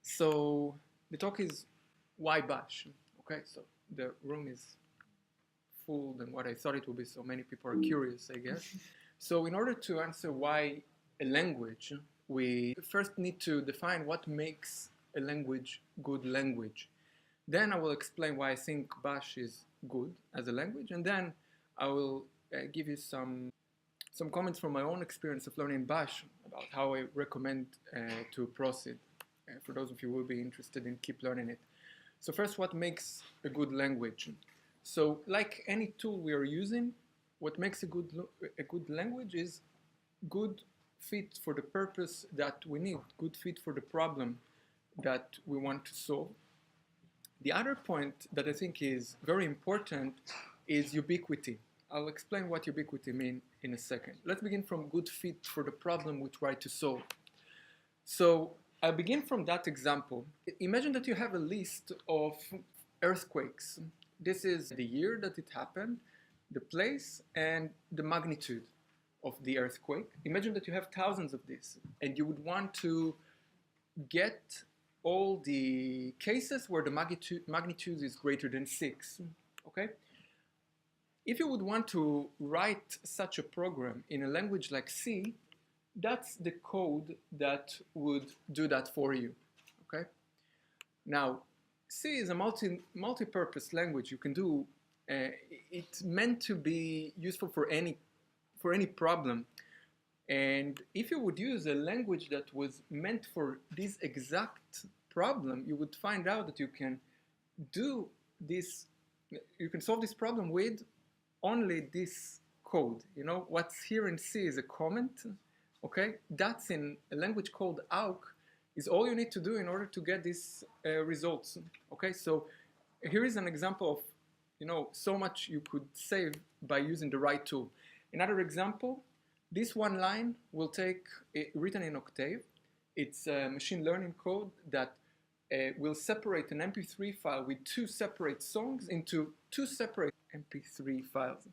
So the talk is why Bash? Okay, so the room is full than what I thought it would be, so many people are curious, I guess. So in order to answer why a language, we first need to define what makes a language good language. Then I will explain why I think Bash is good as a language, and then I will give you some comments from my own experience of learning Bash about how I recommend to proceed. For those of you who will be interested in keep learning it. So first, what makes a good language? So like any tool we are using, what makes a good language is good fit for the purpose that we need, good fit for the problem that we want to solve. The other point that I think is very important is ubiquity. I'll explain what ubiquity means in a second. Let's begin from good fit for the problem we try to solve. So I'll begin from that example. Imagine that you have a list of earthquakes. This is the year that it happened, the place, and the magnitude of the earthquake. Imagine that you have thousands of these, and you would want to get all the cases where the magnitude is greater than 6. Okay? If you would want to write such a program in a language like C, that's the code that would do that for you. Okay? Now, C is a multi-purpose language. You can do. It's meant to be useful for any problem. And if you would use a language that was meant for this exact problem, you would find out that you can do this. You can solve this problem with only this code. You know, what's here in C is a comment. Okay, that's in a language called HKOSC is all you need to do in order to get these results. Okay, so here is an example of, you know, so much you could save by using the right tool. Another example, this one line will take written in Octave. It's a machine learning code that will separate an MP3 file with 2 separate songs into 2 separate MP3 files.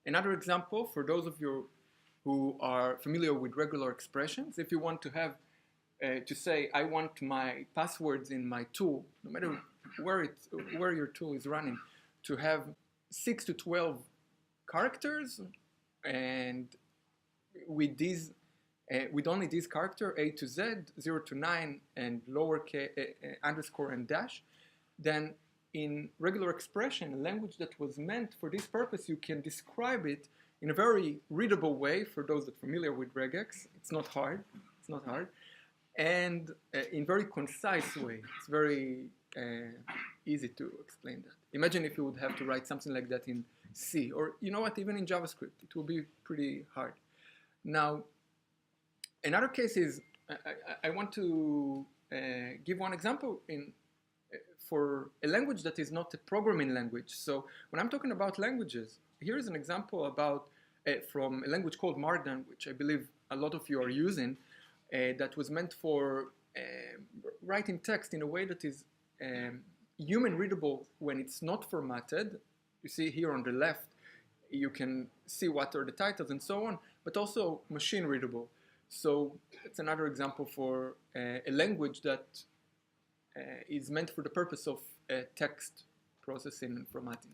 Another example, for those of you who are familiar with regular expressions, if you want to have to say, I want my passwords in my tool, no matter where your tool is running, to have 6 to 12 characters, and with these, with only these characters, A to Z, 0 to 9, and lowercase underscore and dash, then in regular expression, a language that was meant for this purpose, you can describe it in a very readable way for those that are familiar with regex. It's not hard. It's not hard. And in very concise way. It's very easy to explain that. Imagine if you would have to write something like that in C, or you know what, even in JavaScript. It will be pretty hard. Now, another case is, I want to give one example for a language that is not a programming language. So when I'm talking about languages, here is an example about from a language called Markdown, which I believe a lot of you are using, that was meant for writing text in a way that is human readable when it's not formatted. You see here on the left, you can see what are the titles and so on, but also machine readable. So it's another example for a language that is meant for the purpose of text processing and formatting.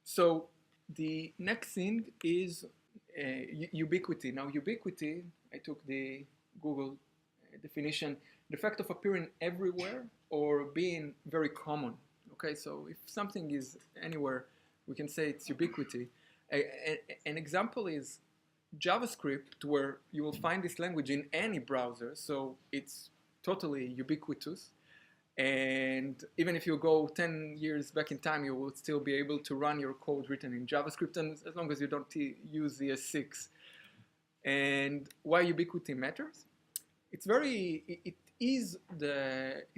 So the next thing is ubiquity. Now, ubiquity, I took the Google definition, the fact of appearing everywhere or being very common. Okay, so if something is anywhere, we can say it's ubiquity. An example is JavaScript, where you will find this language in any browser, so it's totally ubiquitous. And even if you go 10 years back in time, you will still be able to run your code written in JavaScript, and as long as you don't use ES6. And why ubiquity matters? It's it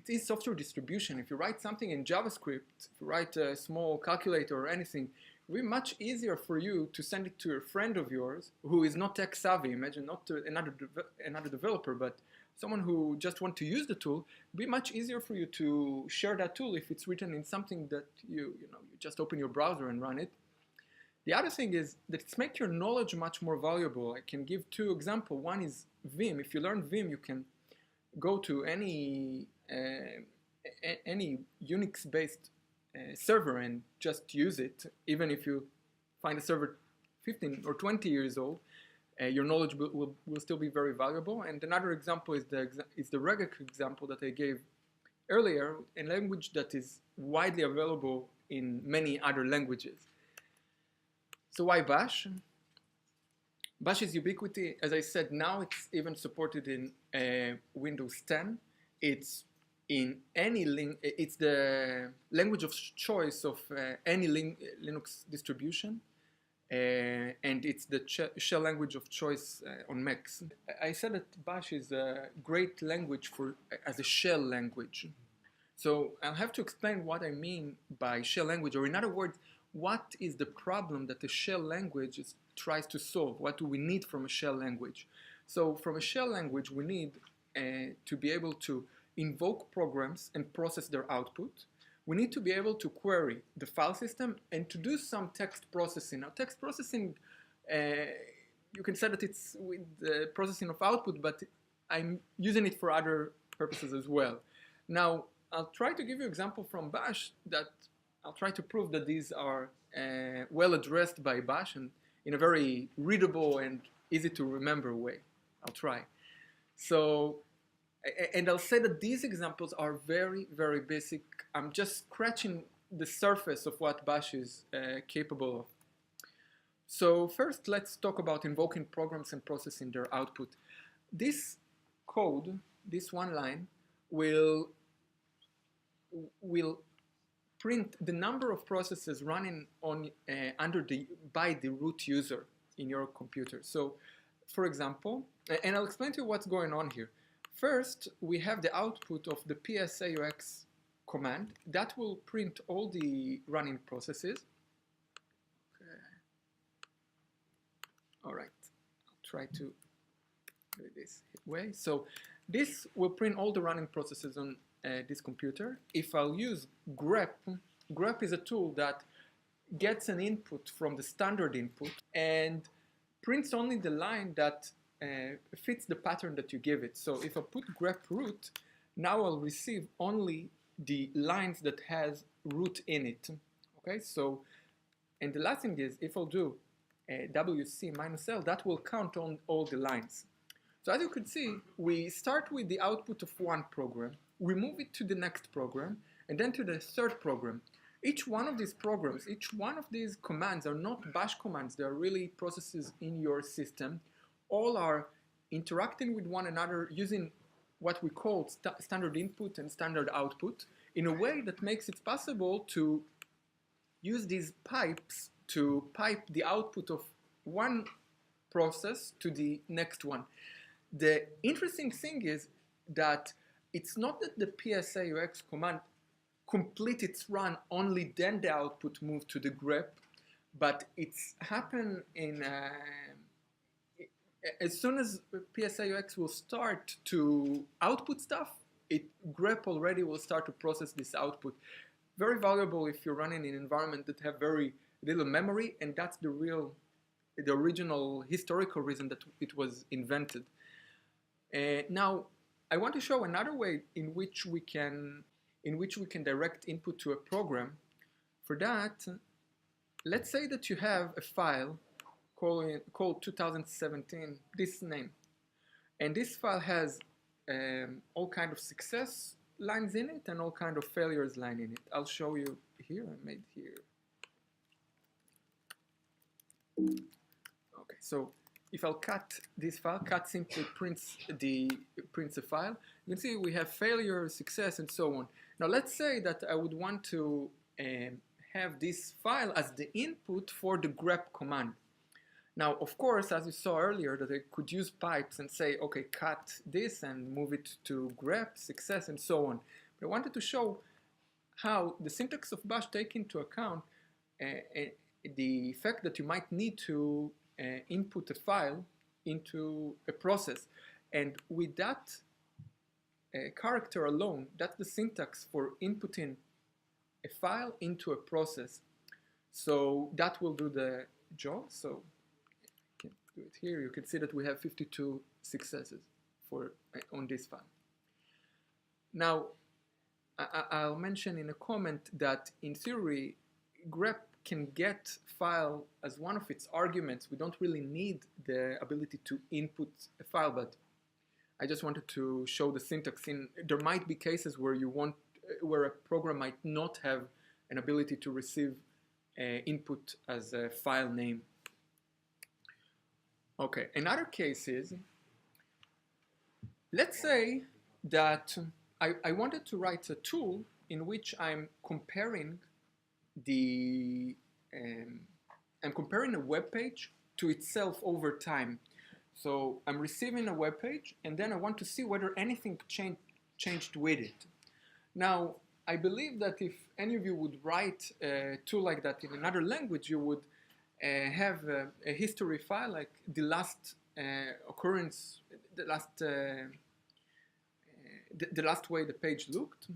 is software distribution. If you write something in JavaScript, if you write a small calculator or anything, it will be much easier for you to send it to a friend of yours who is not tech savvy. Imagine not to another developer, but someone who just wants to use the tool. It'd be much easier for you to share that tool if it's written in something that you just open your browser and run it. The other thing is that it's make your knowledge much more valuable. I can give 2 examples. One is Vim. If you learn Vim, you can go to any Unix-based server and just use it, even if you find a server 15 or 20 years old, your knowledge will still be very valuable. And another example is the regec example that I gave earlier, a language that is widely available in many other languages. So why Bash? Bash is ubiquity. As I said, now it's even supported in Windows 10. It's in any it's the language of choice of any Linux distribution. And it's the shell language of choice on Macs. I said that Bash is a great language as a shell language. So I'll have to explain what I mean by shell language, or in other words, what is the problem that the shell language tries to solve? What do we need from a shell language? So from a shell language, we need to be able to invoke programs and process their output. We need to be able to query the file system and to do some text processing. Now, text processing, you can say that it's with the processing of output, but I'm using it for other purposes as well. Now, I'll try to give you an example from Bash that I'll try to prove that these are well addressed by Bash and in a very readable and easy to remember way. I'll try. So, and I'll say that these examples are very, very basic. I'm just scratching the surface of what Bash is capable of. So first, let's talk about invoking programs and processing their output. This code, this one line, will print the number of processes running on by the root user in your computer. So, for example, and I'll explain to you what's going on here. First, we have the output of the sys command that will print all the running processes. Okay. All right, I'll try to do it this way. So this will print all the running processes on this computer. If I'll use grep, grep is a tool that gets an input from the standard input and prints only the line that fits the pattern that you give it. So if I put grep root, now I'll receive only the lines that has root in it. Okay, so, and the last thing is, if I'll do wc-l, that will count on all the lines. So as you can see, we start with the output of one program, we move it to the next program, and then to the third program. Each one of these programs, each one of these commands are not bash commands, they are really processes in your system. All are interacting with one another using what we call standard input and standard output in a way that makes it possible to use these pipes to pipe the output of one process to the next one. The interesting thing is that it's not that the sys command complete its run, only then the output move to the grep, but it's happened in as soon as sys will start to output stuff, grep already will start to process this output. Very valuable if you're running in an environment that have very little memory, and that's the original historical reason that it was invented. Now, I want to show another way in which we can direct input to a program. For that, let's say that you have a file called 2017, this name, and this file has all kind of success lines in it and all kind of failures line in it. I'll show you here. I made here. Okay, so if I'll cut this file, cut simply prints a file. You can see we have failure, success, and so on. Now let's say that I would want to have this file as the input for the grep command. Now, of course, as you saw earlier, that I could use pipes and say, okay, cut this and move it to grep, success, and so on. But I wanted to show how the syntax of Bash take into account the fact that you might need to input a file into a process. And with that character alone, that's the syntax for inputting a file into a process. So that will do the job. So do it here. You can see that we have 52 successes on this file. Now, I'll mention in a comment that in theory, grep can get file as one of its arguments. We don't really need the ability to input a file, but I just wanted to show the syntax. There might be cases where where a program might not have an ability to receive input as a file name. Okay, another case is, let's say that I wanted to write a tool in which I'm comparing a web page to itself over time. So I'm receiving a web page, and then I want to see whether anything changed with it. Now, I believe that if any of you would write a tool like that in another language, you would have a history file, like the last occurrence, the last way the page looked,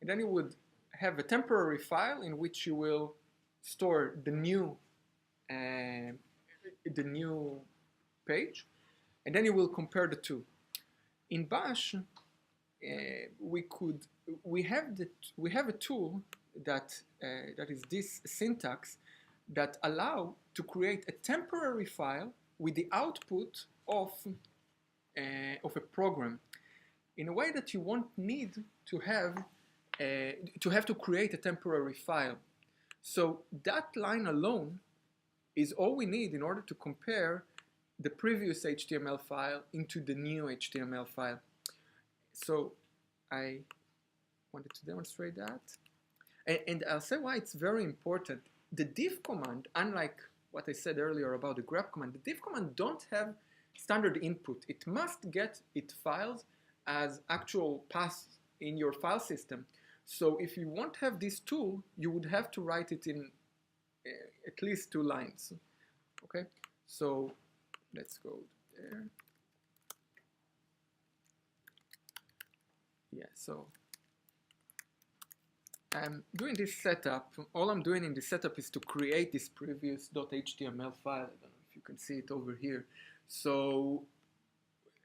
and then you would have a temporary file in which you will store the new page, and then you will compare the two. In Bash, we have a tool that is this syntax that allow to create a temporary file with the output of a program, in a way that you won't need to have to create a temporary file. So that line alone is all we need in order to compare the previous HTML file into the new HTML file. So I wanted to demonstrate that. And I'll say why it's very important. The diff command, unlike what I said earlier about the grep command, the diff command don't have standard input. It must get its files as actual paths in your file system. So if you won't have this tool, you would have to write it in at least 2 lines. Okay, so let's go there. Yeah, so I'm doing this setup. All I'm doing in this setup is to create this previous.html file. I don't know if you can see it over here. So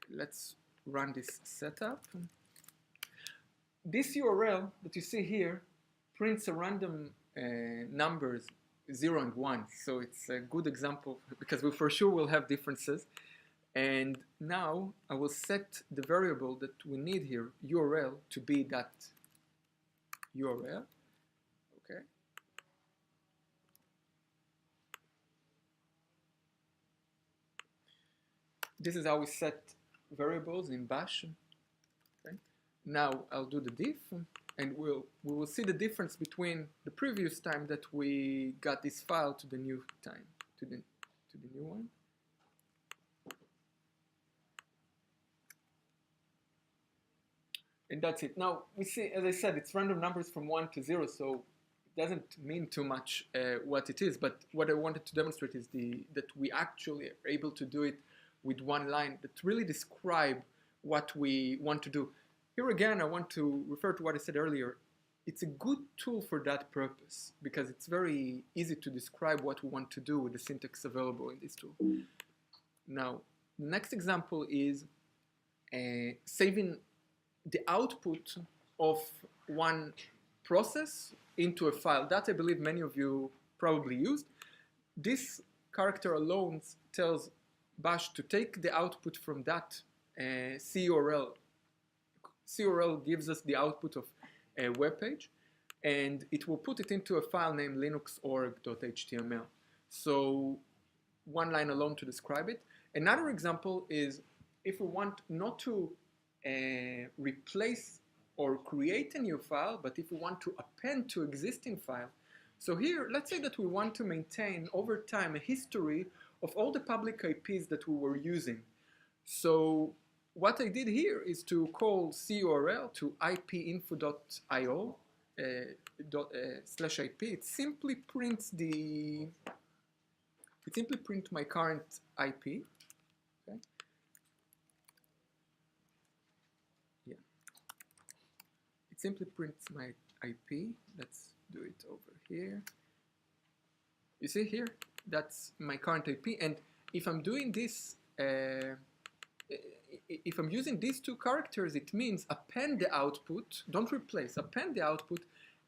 let's run this setup. This URL that you see here prints a random numbers 0 and 1. So it's a good example because we for sure will have differences. And now I will set the variable that we need here, URL, to be that URL. Okay. This is how we set variables in Bash. Okay. Now I'll do the diff, and we will see the difference between the previous time that we got this file to the new time, to the new one. And that's it. Now, we see, as I said, it's random numbers from 1 to 0, so it doesn't mean too much what it is. But what I wanted to demonstrate is that we actually are able to do it with one line that really describe what we want to do. Here again, I want to refer to what I said earlier. It's a good tool for that purpose because it's very easy to describe what we want to do with the syntax available in this tool. Now, the next example is saving the output of one process into a file. That I believe many of you probably used. This character alone tells Bash to take the output from that CURL. CURL gives us the output of a web page, and it will put it into a file named linuxorg.html. So one line alone to describe it. Another example is if we want not to replace or create a new file, but if we want to append to existing file. So here, let's say that we want to maintain over time a history of all the public IPs that we were using. So what I did here is to call curl to ipinfo.io /IP. It simply prints my current IP. Okay. Yeah. It simply prints my IP. Let's do it over here. You see here, that's my current IP. And if I'm doing this if I'm using these two characters, it means append the output, don't replace, append the output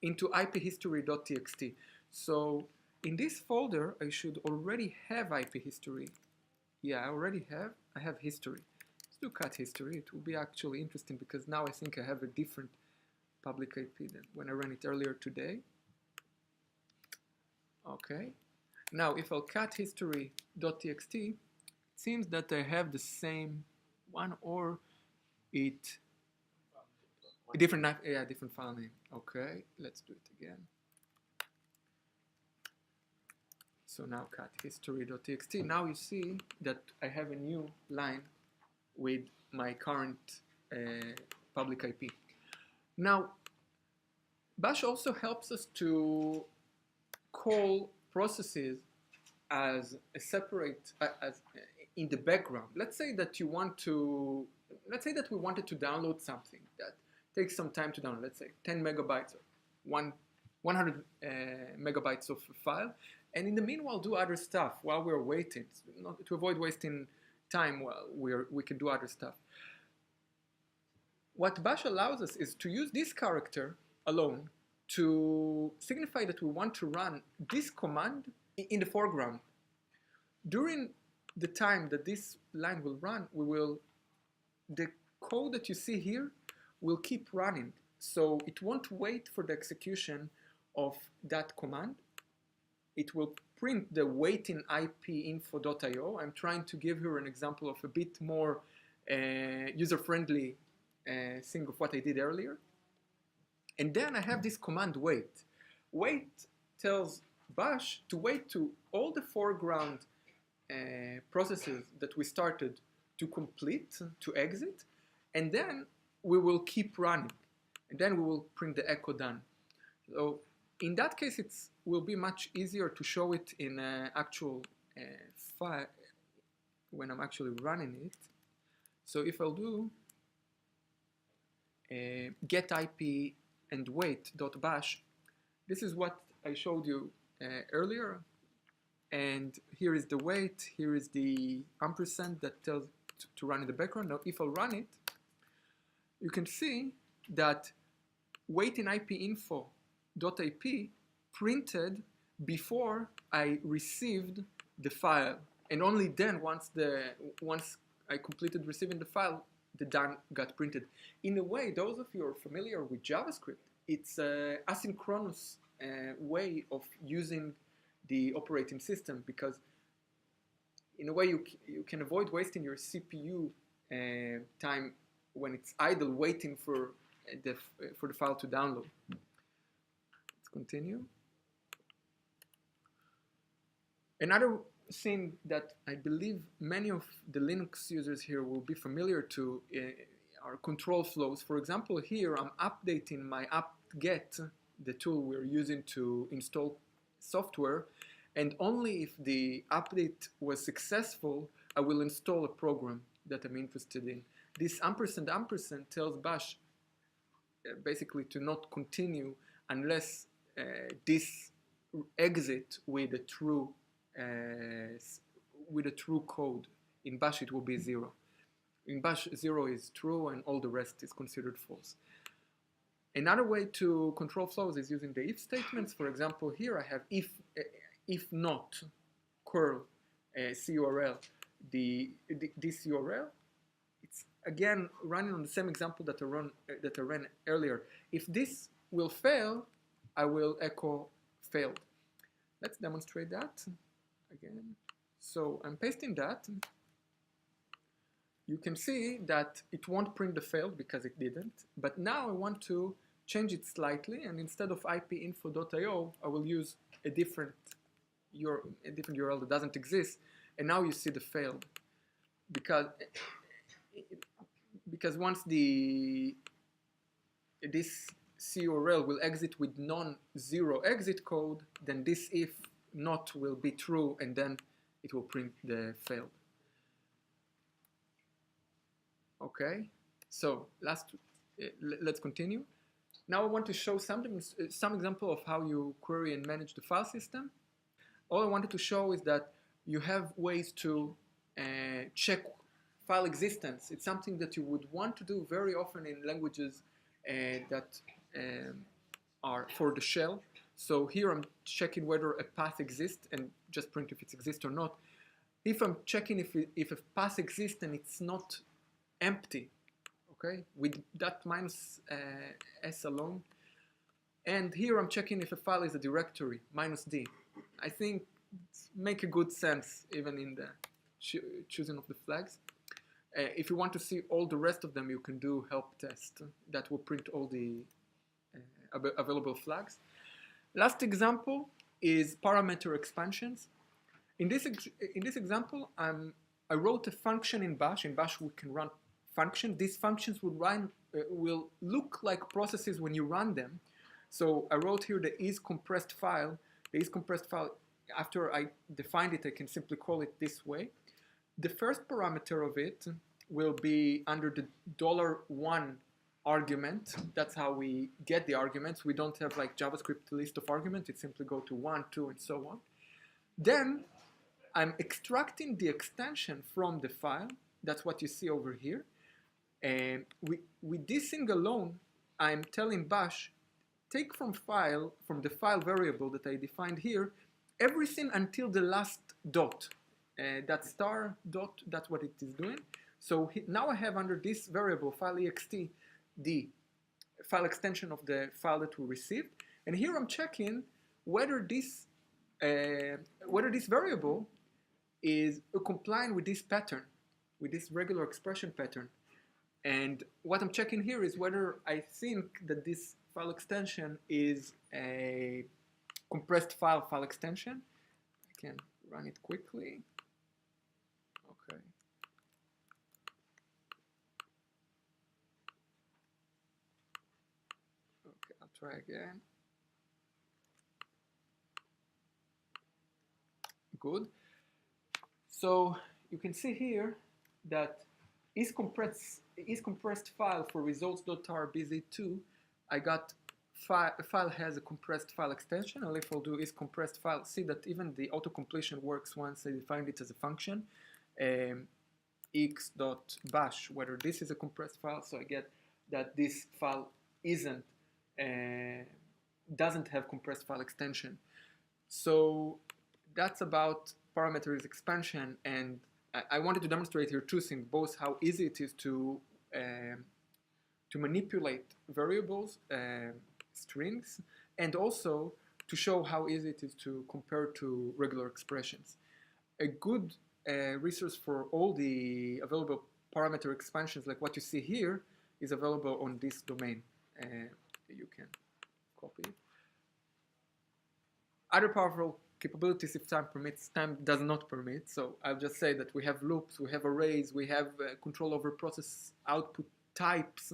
into iphistory.txt. So in this folder, I should already have IP history. Yeah, I have history. Let's do cat history. It will be actually interesting because now I think I have a different public IP than when I ran it earlier today. Okay. Now, if I'll cat history.txt, it seems that I have the same one, or it a different file name. Okay, let's do it again. So now cat history.txt. Now you see that I have a new line with my current public IP. Now, Bash also helps us to call processes as a separate, in the background. Let's say that we wanted to download something that takes some time to download. Let's say 10 megabytes or 100 megabytes of a file, and in the meanwhile do other stuff while we're waiting, to avoid wasting time while we can do other stuff. What Bash allows us is to use this character alone to signify that we want to run this command in the foreground. During the time that this line will run, the code that you see here will keep running. So it won't wait for the execution of that command. It will print the waiting ipinfo.io. I'm trying to give here an example of a bit more user-friendly thing of what I did earlier. And then I have this command wait. Wait tells Bash to wait to all the foreground processes that we started to complete, to exit, and then we will keep running. And then we will print the echo done. So in that case, it will be much easier to show it in an actual file when I'm actually running it. So if I'll do get IP and wait.bash, this is what I showed you earlier. And here is the wait, here is the ampersand that tells to run in the background. Now if I'll run it, you can see that waiting ipinfo.ip printed before I received the file, and only then once I completed receiving the file, the done got printed. In a way, those of you who are familiar with JavaScript, it's an asynchronous way of using the operating system, because in a way you can avoid wasting your CPU time when it's idle waiting for the file to download. Let's continue. Another thing that I believe many of the Linux users here will be familiar to are control flows. For example, here I'm updating my apt-get, the tool we're using to install software, and only if the update was successful, I will install a program that I'm interested in. This ampersand tells Bash basically to not continue unless this exit with a true code. In Bash it will be 0. In Bash 0 is true and all the rest is considered false. Another way to control flows is using the if statements. For example, here I have if not curl curl this URL. It's again running on the same example that I ran earlier. If this will fail, I will echo failed. Let's demonstrate that again. So I'm pasting that. You can see that it won't print the failed because it didn't. But now I want to change it slightly, and instead of ipinfo.io, I will use a different URL that doesn't exist. And now you see the failed, because once this CURL will exit with non-zero exit code, then this if not will be true, and then it will print the failed. Okay, so let's continue. Now I want to show some example of how you query and manage the file system. All I wanted to show is that you have ways to check file existence. It's something that you would want to do very often in languages that are for the shell. So here I'm checking whether a path exists and just print if it exists or not. If I'm checking if a path exists and it's not empty, okay, with that minus s alone. And here I'm checking if a file is a directory, -d. I think make a good sense even in the choosing of the flags. If you want to see all the rest of them, you can do help test. That will print all the available flags. Last example is parameter expansions. In this example, I wrote a function in Bash. In Bash, we can run functions. These functions will look like processes when you run them. So I wrote here the isCompressed file. The isCompressed file, after I defined it, I can simply call it this way. The first parameter of it will be under the $1 argument. That's how we get the arguments. We don't have like JavaScript list of arguments. It simply go to 1, 2, and so on. Then I'm extracting the extension from the file. That's what you see over here. And with this thing alone, I'm telling Bash, take from the file variable that I defined here, everything until the last dot. That star dot, that's what it is doing. So now I have under this variable, file ext, the file extension of the file that we received. And here I'm checking whether this variable is complying with this pattern, with this regular expression pattern. And what I'm checking here is whether I think that this file extension is a compressed file extension. I can run it quickly. Okay. Okay, I'll try again. Good. So you can see here that isCompressed file for results.tar bz2, I got a file has a compressed file extension, and if I'll do isCompressed file, see that even the autocompletion works once I defined it as a function, x.bash, whether this is a compressed file, so I get that this file doesn't have compressed file extension. So that's about parameters expansion, and I wanted to demonstrate here two things, both how easy it is to manipulate variables, strings, and also to show how easy it is to compare to regular expressions. A good resource for all the available parameter expansions, like what you see here, is available on this domain. You can copy it. Other powerful capabilities, if time permits, time does not permit, so I'll just say that we have loops, we have arrays, we have control over process output types.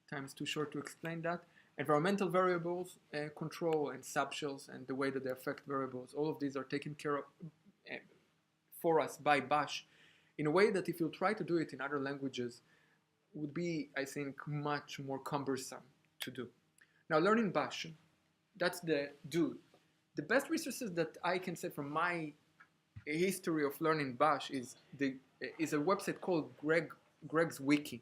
Time is too short to explain that. Environmental variables, control, and subshells, and the way that they affect variables. All of these are taken care of for us by Bash in a way that if you try to do it in other languages would be, I think, much more cumbersome to do. Now, learning Bash, that's the do. The best resources that I can say from my history of learning Bash is a website called Greg's Wiki.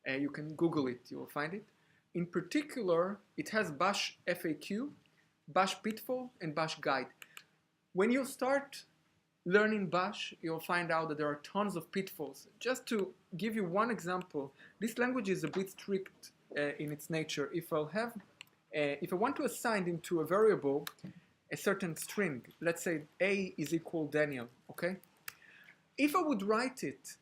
You can Google it, you will find it. In particular, it has Bash FAQ, Bash Pitfall, and Bash Guide. When you start learning Bash, you'll find out that there are tons of pitfalls. Just to give you one example, this language is a bit strict in its nature. If I want to assign into a variable a certain string, let's say A is equal Daniel, okay? If I would write it,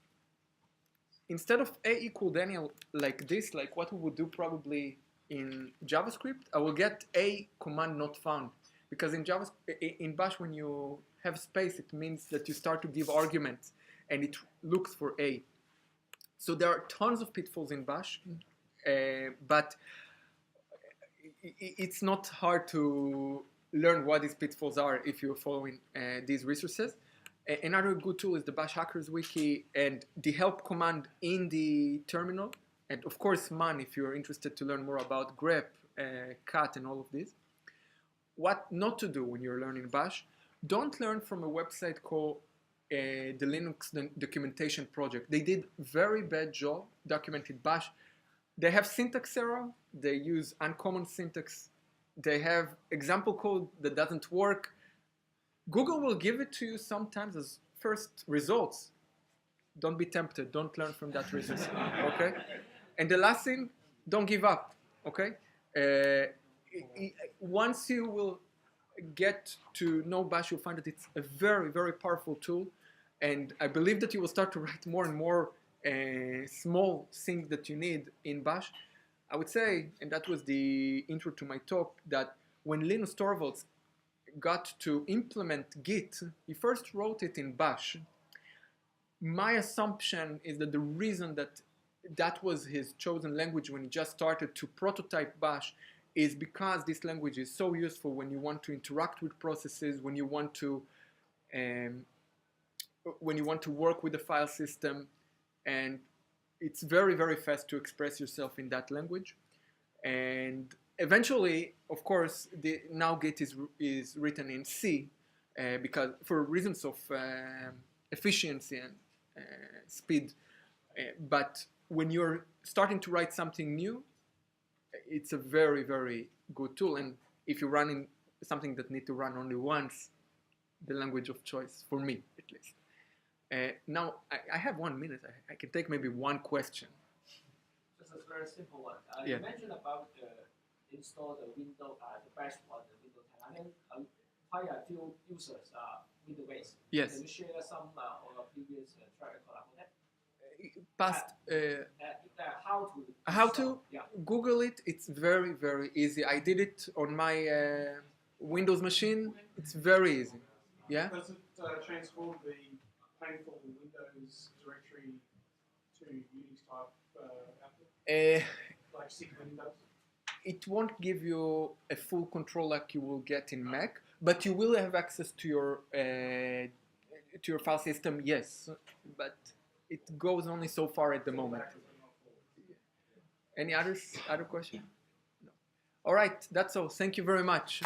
instead of A equal Daniel like this, like what we would do probably in JavaScript, I will get A command not found. Because in Bash, when you have space, it means that you start to give arguments, and it looks for A. So there are tons of pitfalls in Bash, but it's not hard to learn what these pitfalls are if you're following these resources. Another good tool is the Bash Hackers Wiki and the help command in the terminal. And of course, man, if you're interested to learn more about grep, cat, and all of this. What not to do when you're learning Bash. Don't learn from a website called the Linux documentation project. They did very bad job documenting bash. They have syntax error. They use uncommon syntax. They have example code that doesn't work. Google will give it to you sometimes as first results. Don't be tempted. Don't learn from that resource. Okay? And the last thing, don't give up. Okay? Once you will get to know bash, you'll find that it's a very, very powerful tool. And I believe that you will start to write more and more small things that you need in bash. I would say, and that was the intro to my talk, that when Linus Torvalds got to implement Git, he first wrote it in bash. My assumption is that the reason that that was his chosen language when he just started to prototype bash is because this language is so useful when you want to interact with processes, when you want to work with the file system, and it's very, very fast to express yourself in that language. And eventually, of course, now Git is written in C because for reasons of efficiency and speed. But when you're starting to write something new, it's a very, very good tool. And if you're running something that needs to run only once, the language of choice, for me at least. Now, I have 1 minute. I can take maybe one question. Just a very simple one. Yeah. You mentioned about install the Windows, the bash on the Windows 10. I mean, quite a few users are Windows-based. Yes. Can you share some of your previous track record about that? Past. How to? How to? Yeah. Google it. It's very, very easy. I did it on my Windows machine. It's very easy. Yeah. Does it transform the painful Windows directory to Unix type output? Like SIG Windows? It won't give you a full control like you will get in Mac, but you will have access to your file system, yes. But it goes only so far at the moment. Any other question? No. All right, that's all. Thank you very much.